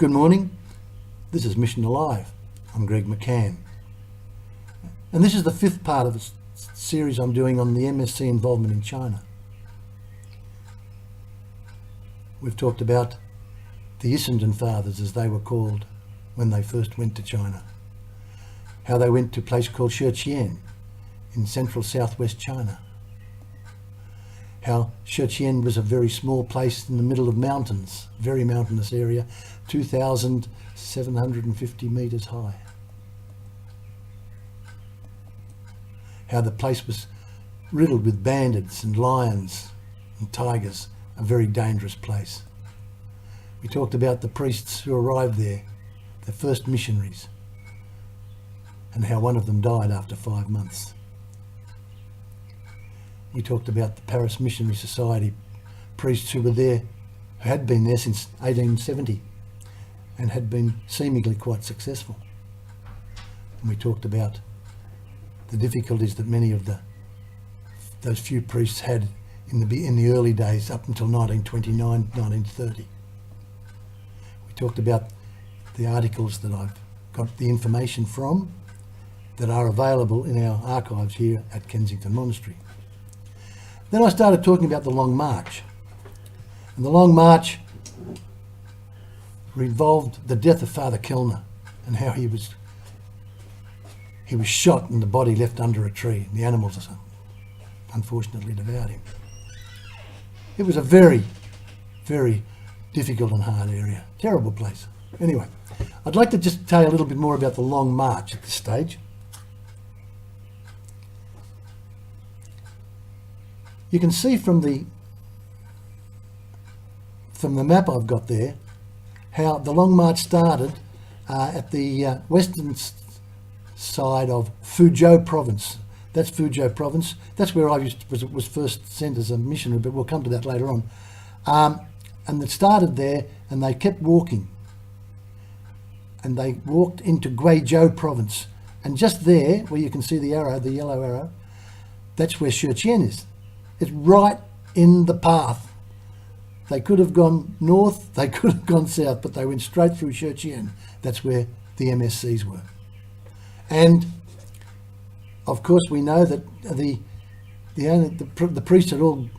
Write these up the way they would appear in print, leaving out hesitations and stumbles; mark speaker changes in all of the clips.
Speaker 1: Good morning, this is Mission Alive. I'm Greg McCann. And this is the fifth part of a series I'm doing on the MSC involvement in China. We've talked about the Essendon Fathers, as they were called when they first went to China. How they went to a place called Shenzhen in central southwest China. How Shenzhen was a very small place in the middle of mountains, very mountainous area, 2,750 metres high. How the place was riddled with bandits and lions and tigers, a very dangerous place. We talked about the priests who arrived there, the first missionaries, and how one of them died after 5 months. We talked about the Paris Missionary Society priests who were there, who had been there since 1870 and had been seemingly quite successful. And we talked about the difficulties that many of those few priests had in the early days up until 1929, 1930. We talked about the articles that I've got the information from that are available in our archives here at Kensington Monastery. Then I started talking about the Long March. And the Long March involved the death of Father Kellner and how he was shot and the body left under a tree. The animals unfortunately devoured him. It was a very, very difficult and hard area. Terrible place. Anyway, I'd like to just tell you a little bit more about the Long March at this stage. You can see from the map I've got there how the Long March started at the western side of Fuzhou province. That's Fuzhou province. That's where I was first sent as a missionary, but we'll come to that later on. And it started there, and they kept walking. And they walked into Guizhou province. And just there, where you can see the arrow, the yellow arrow, that's where Shenzhen is. It's right in the path. They could have gone north, they could have gone south, but they went straight through Shenzhen. That's where the MSCs were. And of course we know that the priests had all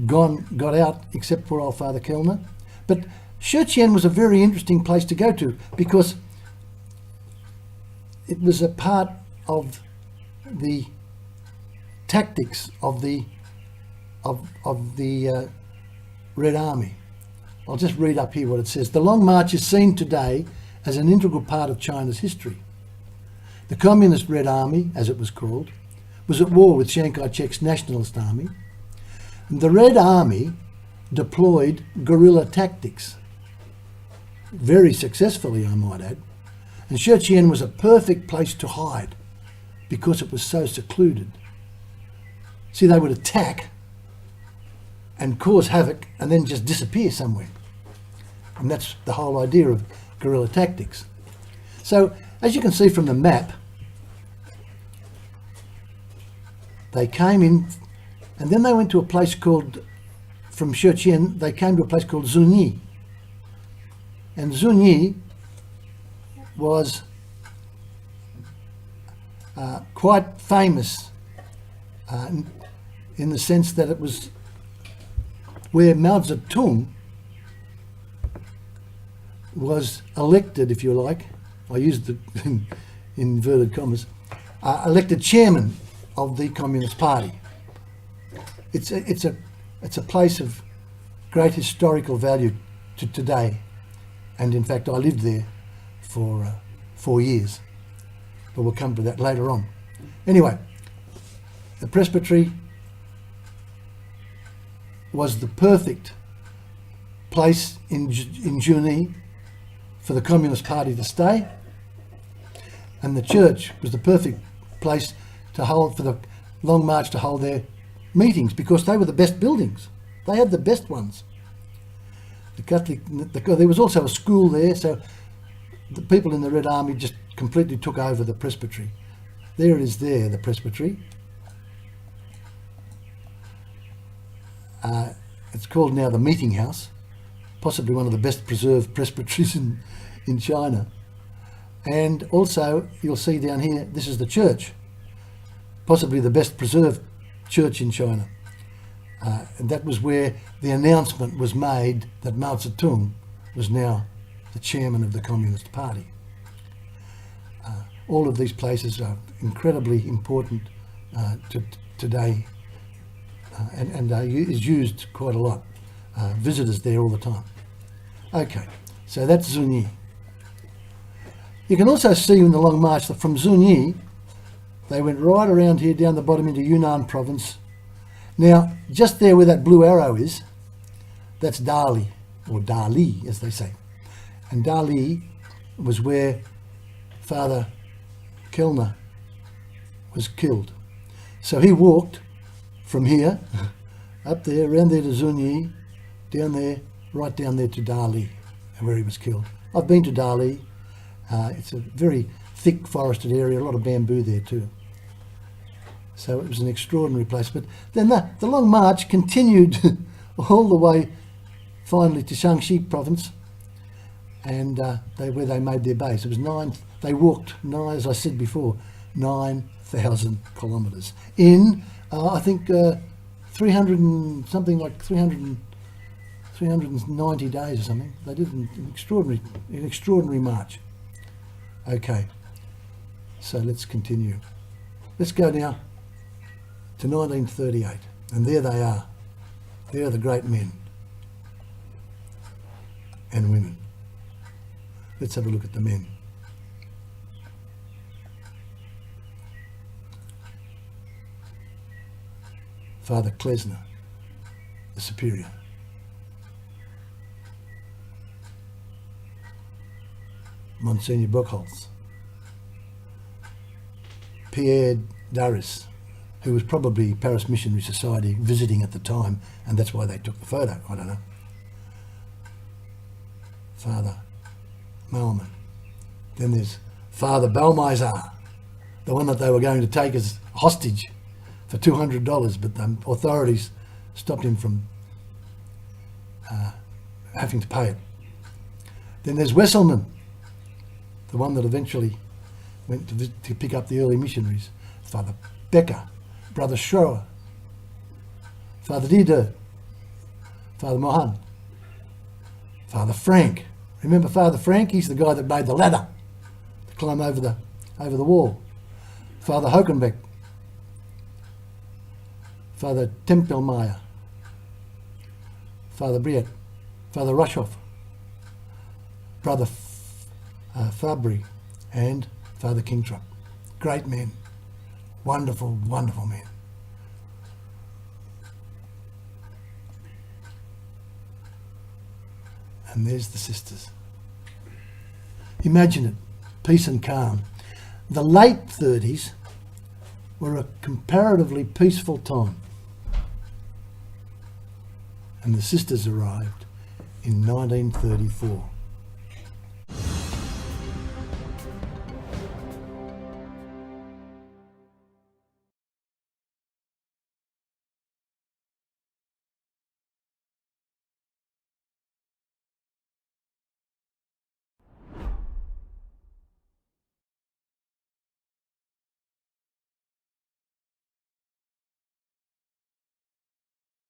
Speaker 1: got out except for old Father Kellner. But Shenzhen was a very interesting place to go to because it was a part of the tactics of the Red Army. I'll just read up here what it says. The Long March is seen today as an integral part of China's history. The Communist Red Army, as it was called, was at war with Chiang Kai-shek's Nationalist Army. And the Red Army deployed guerrilla tactics, very successfully, I might add. And Shenzhen was a perfect place to hide because it was so secluded. See, they would attack and cause havoc and then just disappear somewhere. And that's the whole idea of guerrilla tactics. So, as you can see from the map, they came in and then they went to a place called, from Shenzhen, they came to a place called Zunyi. And Zunyi was quite famous in the sense that it was where Mao Zedong was elected, if you like, I used the inverted commas, elected chairman of the Communist Party. It's a place of great historical value to today, and in fact I lived there for 4 years, but we'll come to that later on. Anyway, the presbytery was the perfect place in Zunyi for the Communist Party to stay, and the church was the perfect place to hold for the Long March to hold their meetings because they were the best buildings. They had the best ones. There was also a school there, so the people in the Red Army just completely took over the presbytery. There it is there, the presbytery. It's called now the Meeting House. possibly one of the best preserved presbyteries in China. And also, you'll see down here, this is the church, possibly the best preserved church in China. And that was where the announcement was made that Mao Zedong was now the chairman of the Communist Party. All of these places are incredibly important today, and is used quite a lot. Visitors there all the time. Okay, so that's Zunyi. You can also see in the long march that from Zunyi, they went right around here down the bottom into Yunnan province. Now, just there where that blue arrow is, that's Dali, or Dali as they say. And Dali was where Father Kellner was killed. So he walked from here, up there, around there to Zunyi, down there, right down there to Dali, where he was killed. I've been to Dali. It's a very thick forested area, a lot of bamboo there too. So it was an extraordinary place. But then the long march continued all the way finally to Shaanxi province, and where they made their base. It was they walked, as I said before, 9,000 kilometres in, I think, 390 days or something. They did an extraordinary march. Okay, so let's continue. Let's go now to 1938, and there they are. There are the great men and women. Let's have a look at the men. Father Klesner, the superior. Monsignor Buchholz. Pierre Daris, who was probably Paris Missionary Society visiting at the time, and that's why they took the photo, I don't know. Father Malman. Then there's Father Balmeiser, the one that they were going to take as hostage for $200, but the authorities stopped him from having to pay it. Then there's Wesselman, the one that eventually went to pick up the early missionaries. Father Becker, Brother Schroer, Father Dieder, Father Mohan, Father Frank. Remember Father Frank? He's the guy that made the ladder to climb over the wall. Father Hokenbeck, Father Tempelmeyer, Father Briet, Father Rushhoff, Brother Fabry, and Father Kingtrup. Great men. Wonderful, wonderful men. And there's the sisters. Imagine it, peace and calm. The late 30s were a comparatively peaceful time. And the sisters arrived in 1934.